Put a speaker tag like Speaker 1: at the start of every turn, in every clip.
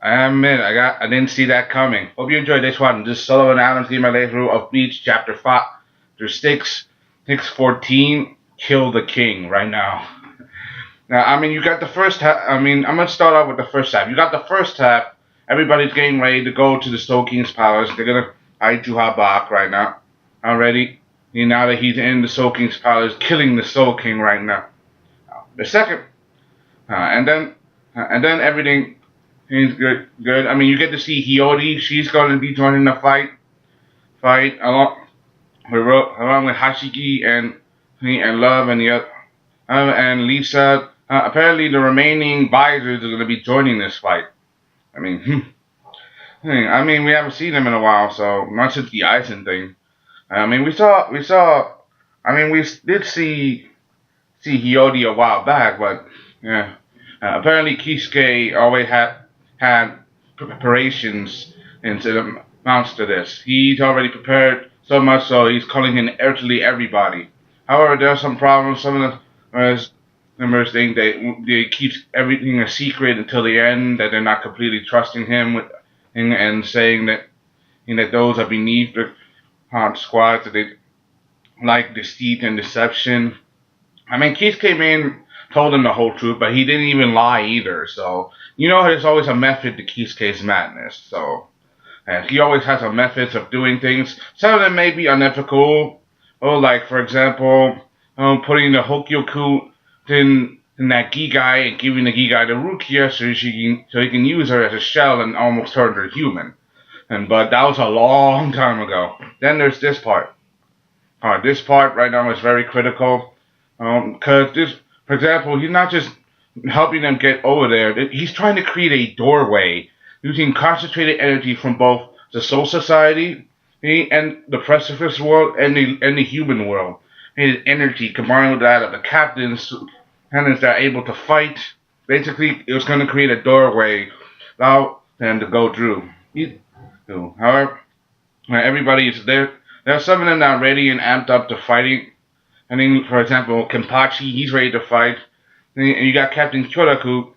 Speaker 1: I admit, I didn't see that coming. Hope you enjoyed this one. This is Sullivan Adams Game My Through of Bleach, Chapter 5 through 614. Kill the King right now. Now, I mean, you got the first half. I mean, I'm gonna start off with the first half. You got the first half. Everybody's getting ready to go to the Soul King's palace. They're gonna hide Juhabak right now. Already, now that he's in the Soul King's palace, killing the Soul King right now. The second, and then everything is good. Good. I mean, you get to see Hiyori. She's going to be joining the fight along with Hashiki and Love and the other, and Lisa. Apparently, the remaining visors are going to be joining this fight. I mean, we haven't seen them in a while, so not since the Aizen thing. I mean, we did see Hiyori a while back, but yeah. Apparently, Kisuke always had preparations into the mounts to this. He's already prepared so much so he's calling in virtually everybody. However, there are some problems. Some of the members think they keep everything a secret until the end, that they're not completely trusting him and saying that those are beneath the hot squad, that they like deceit and deception. I mean, Keith came in, told him the whole truth, but he didn't even lie either. So, there's always a method to Kisuke's madness. So, and he always has a methods of doing things. Some of them may be unethical. Oh, like, for example, putting the Hokyoku in that Gigai and giving the Gigai to Rukia so he can use her as a shell and almost turn her human. But that was a long time ago. Then there's this part. This part right now is very critical. Because for example, he's not just helping them get over there. He's trying to create a doorway using concentrated energy from both the Soul Society and the Precipice world and the human world. His energy combined with that of the captains that are able to fight. Basically, it was going to create a doorway allow them to go through. However, everybody is there. There are some of them that are ready and amped up to fighting. I think, for example, Kenpachi, he's ready to fight. And you got Captain Kyoraku,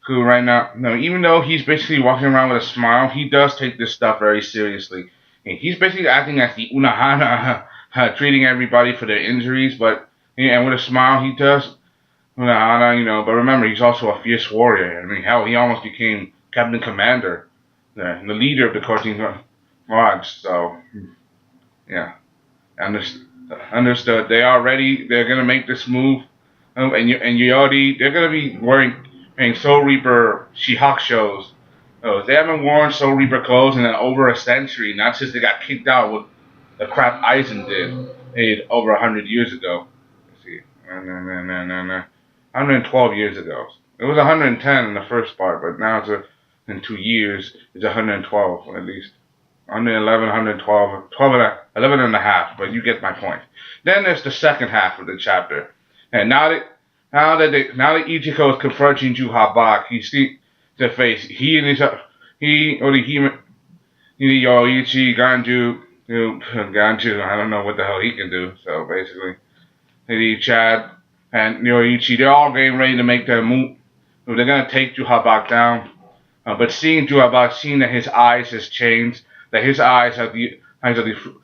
Speaker 1: who right now, even though he's basically walking around with a smile, he does take this stuff very seriously. And he's basically acting as the Unohana, treating everybody for their injuries, and with a smile he does Unohana, but remember, he's also a fierce warrior. I mean, hell, he almost became Captain Commander, the leader of the 14th Lodge, so, yeah. Understood. They are ready. They're gonna make this move, and Yodi. They're gonna be wearing Soul Reaper Shihakushos. They haven't worn Soul Reaper clothes in over a century. Not since they got kicked out with the crap Aizen did over 100 years ago. Let's see, 112 years ago. It was 110 in the first part, but now in 2 years it's 112 at least. 111, 112, 11 and a half, but you get my point. Then there's the second half of the chapter. And now that Ichiko is confronting Juhabak, he sees the face. He and Yoichi, Ganju, I don't know what the hell he can do. So basically, Chad and Yoichi, they're all getting ready to make their move. They're gonna take Juhabak down. But seeing Juhabak, seeing that his eyes has changed, that his eyes have the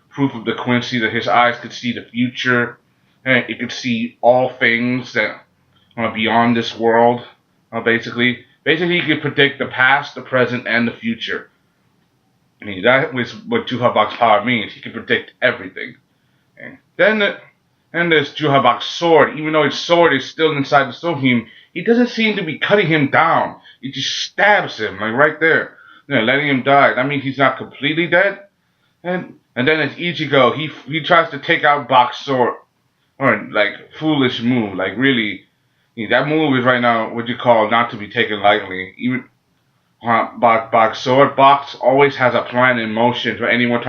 Speaker 1: proof of the Quincy, that his eyes could see the future, and it could see all things that are beyond this world. Basically, he could predict the past, the present, and the future. I mean, that was what Juhabak's power means. He can predict everything. And then there's Juhabak's sword. Even though his sword is still inside the Soul King, he doesn't seem to be cutting him down. He just stabs him, like right there. Letting him die. That means he's not completely dead. And then it's Ichigo. He tries to take out Bak's sword. Or, foolish move. Really, that move is right now what you call not to be taken lightly. Even Bak's sword. Bak always has a plan in motion for anyone.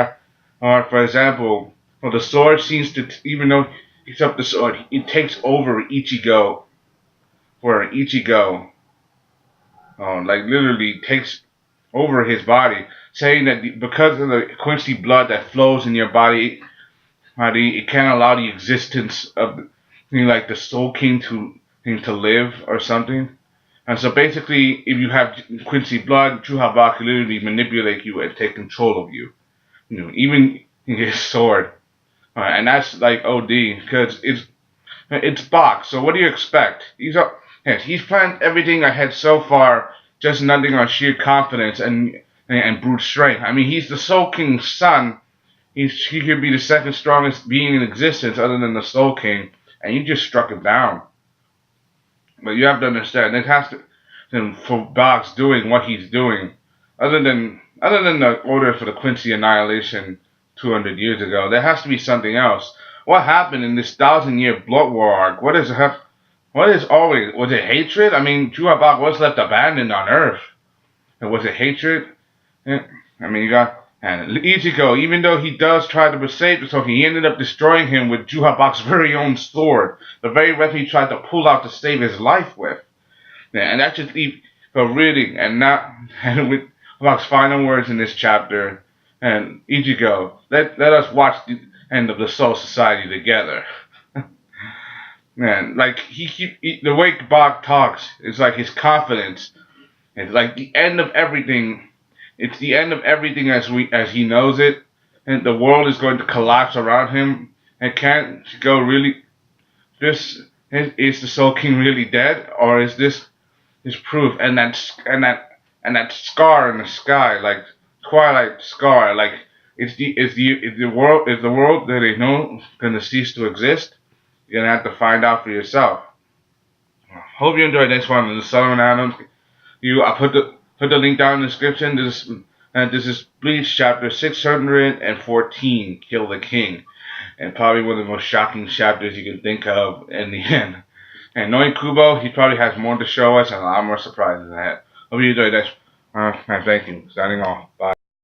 Speaker 1: Or, for example, the sword seems to, even though he picks up the sword, it takes over Ichigo. Where Ichigo, literally takes over his body, saying that because of the Quincy blood that flows in your body, it can't allow the existence of the Soul King to live or something. And so basically, if you have Quincy blood, True Havok can literally manipulate you and take control of you. Even his sword. And that's like OD, because it's Bach. So what do you expect? He's planned everything ahead so far, just nothing on sheer confidence and brute strength. I mean, he's the Soul King's son. He could be the second strongest being in existence other than the Soul King, and you just struck him down. But you have to understand, it has to for Boggs doing what he's doing, other than the order for the Quincy annihilation 200 years ago, there has to be something else. What happened in this 1,000-year blood war arc? What is always was it hatred? I mean, Juhabak was left abandoned on Earth. And was it hatred? Yeah. I mean, you got and Ichigo, even though he does try to save himself, he ended up destroying him with Juhabak's very own sword, the very weapon he tried to pull out to save his life with. Yeah, and that just leave for reading and not and with Habak's final words in this chapter. And Ichigo, let us watch the end of the Soul Society together. Man, like the way Bach talks is like his confidence. It's like the end of everything. It's the end of everything as he knows it, and the world is going to collapse around him. And can't go really. This is the Soul King really dead, or is this proof? And that scar in the sky, like twilight scar, like is the world that they know going to cease to exist? You're gonna have to find out for yourself. Hope you enjoyed this one. This is Sellavin Adams. I put the link down in the description. This is Bleach chapter 614, Kill the King, and probably one of the most shocking chapters you can think of in the end. And knowing Kubo, he probably has more to show us and a lot more surprises ahead. Hope you enjoyed this. Thank you. Signing off. Bye.